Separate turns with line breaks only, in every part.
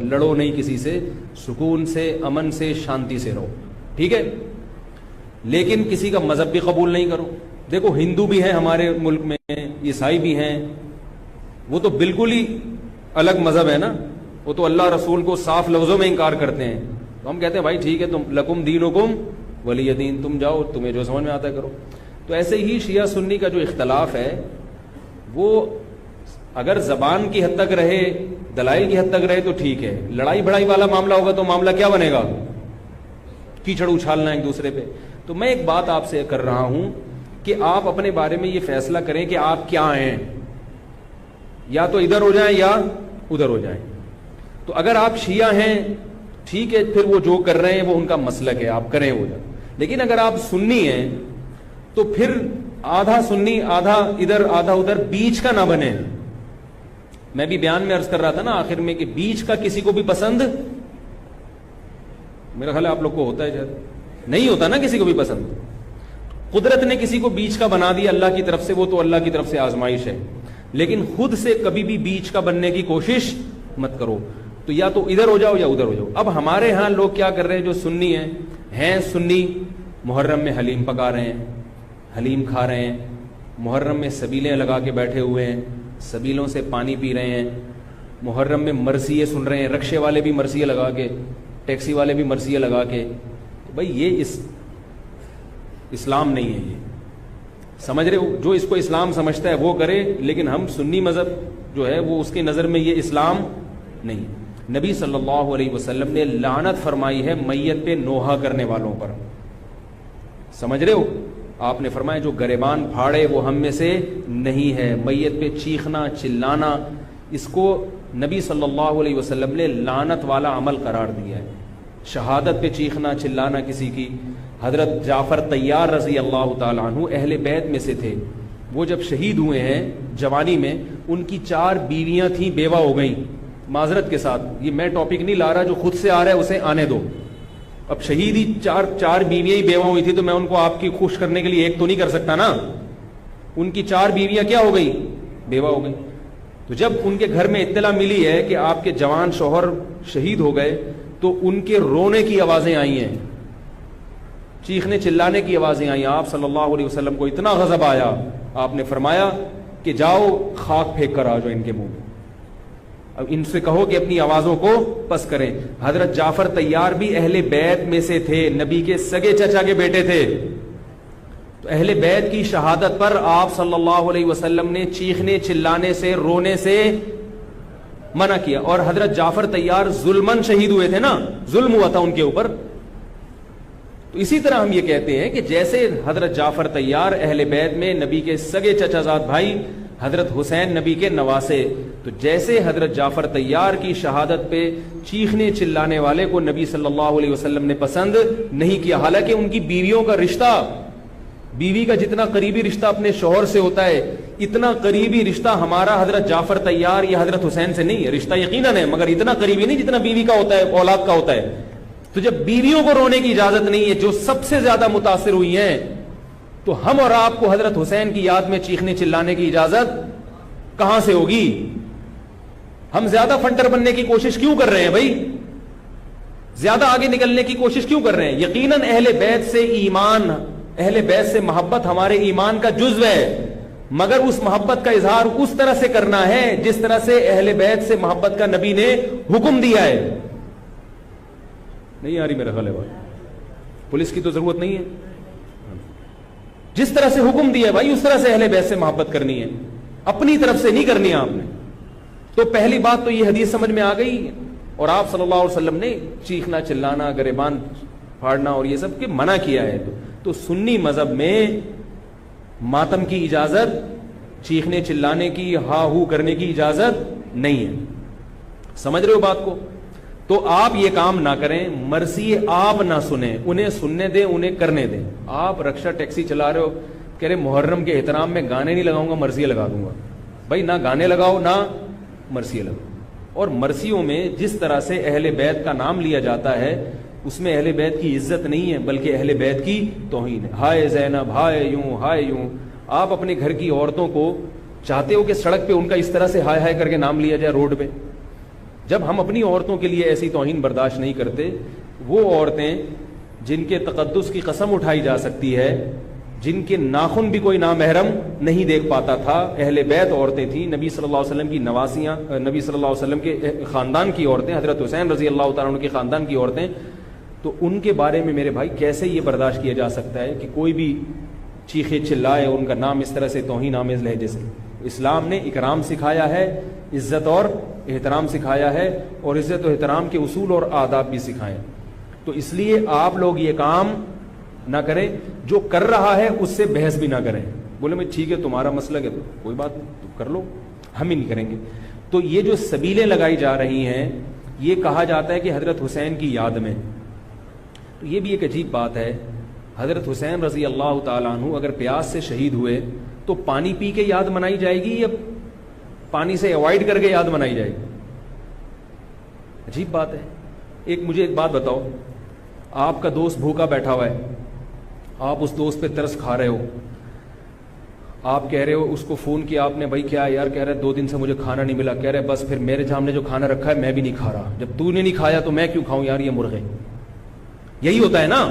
لڑو نہیں کسی سے, سکون سے, امن سے, شانتی سے رہو, ٹھیک ہے, لیکن کسی کا مذہب بھی قبول نہیں کرو. دیکھو ہندو بھی ہیں ہمارے ملک میں, عیسائی بھی ہیں, وہ تو بالکل ہی الگ مذہب ہے نا, وہ تو اللہ رسول کو صاف لفظوں میں انکار کرتے ہیں. تو ہم کہتے ہیں بھائی ٹھیک ہے, تم لکم دینکم ولی دین, تم جاؤ, تمہیں جو سمجھ میں آتا ہے کرو. تو ایسے ہی شیعہ سنی کا جو اختلاف ہے وہ اگر زبان کی حد تک رہے, دلائل کی حد تک رہے تو ٹھیک ہے. لڑائی بڑائی والا معاملہ ہوگا تو معاملہ کیا بنے گا, کیچڑ اچھالنا ایک دوسرے پہ. تو میں ایک بات آپ سے کر رہا ہوں کہ آپ اپنے بارے میں یہ فیصلہ کریں کہ آپ کیا ہیں, یا تو ادھر ہو جائیں یا ادھر ہو جائیں. تو اگر آپ شیعہ ہیں ٹھیک ہے, پھر وہ جو کر رہے ہیں وہ ان کا مسلک ہے, آپ کریں وہ جائیں. لیکن اگر آپ سنی ہیں تو پھر آدھا سنی آدھا ادھر آدھا ادھر, بیچ کا نہ بنے. میں بھی بیان میں عرض کر رہا تھا نا آخر میں کہ بیچ کا کسی کو بھی پسند, میرا خیال ہے آپ لوگ کو ہوتا ہے, شاید نہیں ہوتا نا کسی کو بھی پسند. قدرت نے کسی کو بیچ کا بنا دیا اللہ کی طرف سے, وہ تو اللہ کی طرف سے آزمائش ہے, لیکن خود سے کبھی بھی بیچ کا بننے کی کوشش مت کرو. تو یا تو ادھر ہو جاؤ یا ادھر ہو جاؤ. اب ہمارے ہاں لوگ کیا کر رہے ہیں, جو سنی ہیں سنی, محرم میں حلیم پکا رہے ہیں, حلیم کھا رہے ہیں, محرم میں سبیلیں لگا کے بیٹھے ہوئے ہیں, سبیلوں سے پانی پی رہے ہیں, محرم میں مرثیے سن رہے ہیں, رکشے والے بھی مرثیے لگا کے, ٹیکسی والے بھی مرثیے لگا کے. بھائی یہ اسلام نہیں ہے, یہ سمجھ رہے ہو, جو اس کو اسلام سمجھتا ہے وہ کرے, لیکن ہم سنی مذہب جو ہے وہ اس کی نظر میں یہ اسلام نہیں. نبی صلی اللہ علیہ وسلم نے لعنت فرمائی ہے میت پہ نوحہ کرنے والوں پر, سمجھ رہے ہو, آپ نے فرمایا جو گریبان پھاڑے وہ ہم میں سے نہیں ہے. میت پہ چیخنا چلانا, اس کو نبی صلی اللہ علیہ وسلم نے لعنت والا عمل قرار دیا ہے. شہادت پہ چیخنا چلانا کسی کی, حضرت جعفر طیار رضی اللہ تعالیٰ عنہ اہل بیت میں سے تھے, وہ جب شہید ہوئے ہیں جوانی میں, ان کی 4 بیویاں تھیں, بیوہ ہو گئیں. معذرت کے ساتھ یہ میں ٹاپک نہیں لا رہا, جو خود سے آ رہا ہے اسے آنے دو. اب شہید ہی 4 بیویاں ہی بیوہ ہوئی تھی, تو میں ان کو آپ کی خوش کرنے کے لیے ایک تو نہیں کر سکتا نا. ان کی 4 بیویاں کیا ہو گئی, بیوہ ہو گئی. تو جب ان کے گھر میں اطلاع ملی ہے کہ آپ کے جوان شوہر شہید ہو گئے, تو ان کے رونے کی آوازیں آئی ہیں, چیخنے چلانے کی آوازیں آئی. آپ صلی اللہ علیہ وسلم کو اتنا غضب آیا, آپ نے فرمایا کہ جاؤ خاک پھینک کر آ جاؤ ان کے منہ میں, اب ان سے کہو کہ اپنی آوازوں کو پس کریں. حضرت جعفر طیار بھی اہل بیت میں سے تھے, نبی کے سگے چچا کے بیٹے تھے. تو اہل بیت کی شہادت پر آپ صلی اللہ علیہ وسلم نے چیخنے چلانے سے, رونے سے منع کیا. اور حضرت جعفر طیار ظلمن شہید ہوئے تھے نا, ظلم ہوا تھا ان کے اوپر. تو اسی طرح ہم یہ کہتے ہیں کہ جیسے حضرت جعفر طیار اہل بیت میں نبی کے سگے چچا زاد بھائی, حضرت حسین نبی کے نواسے, تو جیسے حضرت جعفر طیار کی شہادت پہ چیخنے چلانے والے کو نبی صلی اللہ علیہ وسلم نے پسند نہیں کیا. حالانکہ ان کی بیویوں کا رشتہ, بیوی کا جتنا قریبی رشتہ اپنے شوہر سے ہوتا ہے, اتنا قریبی رشتہ ہمارا حضرت جعفر طیار یا حضرت حسین سے نہیں ہے. رشتہ یقیناً ہے, مگر اتنا قریبی نہیں جتنا بیوی کا ہوتا ہے, اولاد کا ہوتا ہے. تو جب بیویوں کو رونے کی اجازت نہیں ہے, جو سب سے زیادہ متاثر ہوئی ہیں, تو ہم اور آپ کو حضرت حسین کی یاد میں چیخنے چلانے کی اجازت کہاں سے ہوگی؟ ہم زیادہ فنٹر بننے کی کوشش کیوں کر رہے ہیں بھائی, زیادہ آگے نکلنے کی کوشش کیوں کر رہے ہیں؟ یقیناً اہل بیت سے ایمان, اہل بیت سے محبت ہمارے ایمان کا جزو ہے, مگر اس محبت کا اظہار اس طرح سے کرنا ہے جس طرح سے اہل بیت سے محبت کا نبی نے حکم دیا ہے. نہیں آ رہی میرا خیال ہے بھائی, پولیس کی تو ضرورت نہیں ہے. جس طرح سے حکم دیا ہے بھائی اس طرح سے اہل بیت سے محبت کرنی ہے, اپنی طرف سے نہیں کرنی ہے آپ نے. تو پہلی بات تو یہ حدیث سمجھ میں آ گئی, اور آپ صلی اللہ علیہ وسلم نے چیخنا چلانا, گریبان پھاڑنا اور یہ سب کے منع کیا ہے. تو سنی مذہب میں ماتم کی اجازت, چیخنے چلانے کی, ہا ہو کرنے کی اجازت نہیں ہے. سمجھ رہے ہو بات کو؟ تو آپ یہ کام نہ کریں, مرثی آپ نہ سنیں, انہیں سننے دیں, انہیں کرنے دیں. آپ رکشہ ٹیکسی چلا رہے ہو, کہہ رہے محرم کے احترام میں گانے نہیں لگاؤں گا, مرثیے لگا دوں گا. بھائی نہ گانے لگاؤ نہ مرثیے لگاؤ. اور مرثیوں میں جس طرح سے اہل بیت کا نام لیا جاتا ہے, اس میں اہل بیت کی عزت نہیں ہے بلکہ اہل بیت کی توہین ہے. ہائے زینب, ہائے یوں, ہائے یوں. آپ اپنے گھر کی عورتوں کو چاہتے ہو کہ سڑک پہ ان کا اس طرح سے ہائے ہائے کر کے نام لیا جائے روڈ پہ؟ جب ہم اپنی عورتوں کے لیے ایسی توہین برداشت نہیں کرتے، وہ عورتیں جن کے تقدس کی قسم اٹھائی جا سکتی ہے، جن کے ناخن بھی کوئی نامحرم نہیں دیکھ پاتا تھا، اہل بیت عورتیں تھیں، نبی صلی اللہ علیہ وسلم کی نواسیاں، نبی صلی اللہ علیہ وسلم کے خاندان کی عورتیں، حضرت حسین رضی اللہ تعالیٰ عنہ کے خاندان کی عورتیں، تو ان کے بارے میں میرے بھائی کیسے یہ برداشت کیا جا سکتا ہے کہ کوئی بھی چیخے چلائے اور ان کا نام اس طرح سے توہین آمیز لہجے سے؟ اسلام نے اکرام سکھایا ہے، عزت اور احترام سکھایا ہے، اور عزت و احترام کے اصول اور آداب بھی سکھائے. تو اس لیے آپ لوگ یہ کام نہ کریں، جو کر رہا ہے اس سے بحث بھی نہ کریں. بولے میں ٹھیک ہے تمہارا مسئلہ ہے تو کوئی بات نہیں، تم کر لو، ہم ہی نہیں کریں گے. تو یہ جو سبیلیں لگائی جا رہی ہیں، یہ کہا جاتا ہے کہ حضرت حسین کی یاد میں. تو یہ بھی ایک عجیب بات ہے. حضرت حسین رضی اللہ تعالیٰ عنہ اگر پیاس سے شہید ہوئے تو پانی پی کے یاد منائی جائے گی یا پانی سے اوائڈ کر کے یاد منائی جائے گی؟ عجیب بات ہے. مجھے ایک بات بتاؤ، آپ کا دوست بھوکا بیٹھا ہوا ہے، آپ اس دوست پہ ترس کھا رہے ہو، آپ کہہ رہے ہو، اس کو فون کیا آپ نے، بھائی کیا یار؟ کہہ رہے 2 دن سے مجھے کھانا نہیں ملا. کہہ رہے بس پھر میرے سامنے جو کھانا رکھا ہے میں بھی نہیں کھا رہا، جب تو نے نہیں کھایا تو میں کیوں کھاؤں یار یہ مرغے؟ یہی ہوتا ہے نا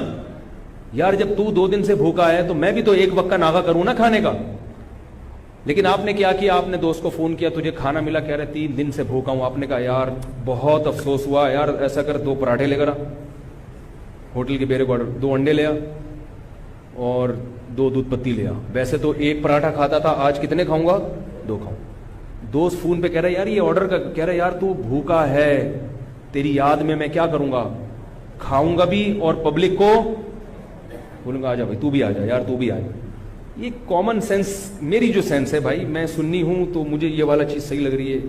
یار، جب تو 2 دن سے بھوکا ہے تو میں بھی تو ایک وقت کا ناغہ کروں نا کھانے کا. لیکن آپ نے کیا کیا؟ آپ نے دوست کو فون کیا، تجھے کھانا ملا؟ کہہ رہے 3 دن سے بھوکا ہوں. آپ نے کہا یار بہت افسوس ہوا یار، ایسا کر 2 پراٹھے لے کر آ، ہوٹل کے بیرے کو 2 انڈے لے آ اور 2 دودھ پتی لے آ. ویسے تو 1 پراٹھا کھاتا تھا، آج کتنے کھاؤں گا؟ 2 کھاؤں. دوست فون پہ کہہ رہا ہے یار یہ آرڈر کا، کہہ رہا ہے یار تو بھوکا ہے، تیری یاد میں کیا کروں گا، کھاؤں گا بھی اور پبلک کو بولوں گا آ جا بھائی تو بھی آ جا یار تو بھی آ جا. یہ کامن سینس، میری جو سینس ہے بھائی، میں سنی ہوں تو مجھے یہ والا چیز صحیح لگ رہی ہے.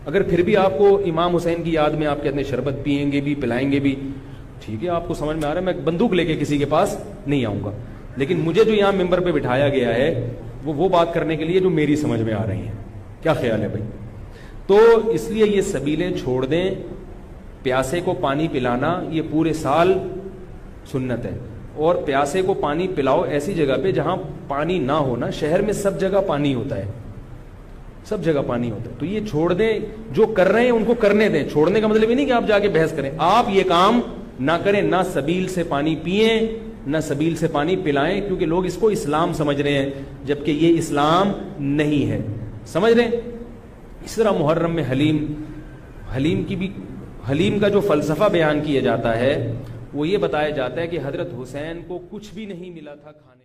اگر پھر بھی آپ کو امام حسین کی یاد میں آپ کہتے ہیں شربت پئیں گے بھی پلائیں گے بھی، ٹھیک ہے آپ کو سمجھ میں آ رہا ہے، میں بندوق لے کے کسی کے پاس نہیں آؤں گا. لیکن مجھے جو یہاں ممبر پہ بٹھایا گیا ہے وہ بات کرنے کے لیے جو میری سمجھ میں آ رہی ہیں. کیا خیال ہے بھائی؟ تو اس لیے یہ سبیلیں چھوڑ دیں. پیاسے کو پانی پلانا یہ پورے سال سنت ہے، اور پیاسے کو پانی پلاؤ ایسی جگہ پہ جہاں پانی نہ ہونا. شہر میں سب جگہ پانی ہوتا ہے، سب جگہ پانی ہوتا ہے. تو یہ چھوڑ دیں، جو کر رہے ہیں ان کو کرنے دیں. چھوڑنے کا مطلب یہ نہیں کہ آپ جا کے بحث کریں. آپ یہ کام نہ کریں، نہ سبیل سے پانی پئیں نہ سبیل سے پانی پلائیں، کیونکہ لوگ اس کو اسلام سمجھ رہے ہیں جبکہ یہ اسلام نہیں ہے. سمجھ رہے ہیں؟ اس طرح محرم میں حلیم کا جو فلسفہ بیان کیا جاتا ہے وہ یہ بتایا جاتا ہے کہ حضرت حسین کو کچھ بھی نہیں ملا تھا کھانے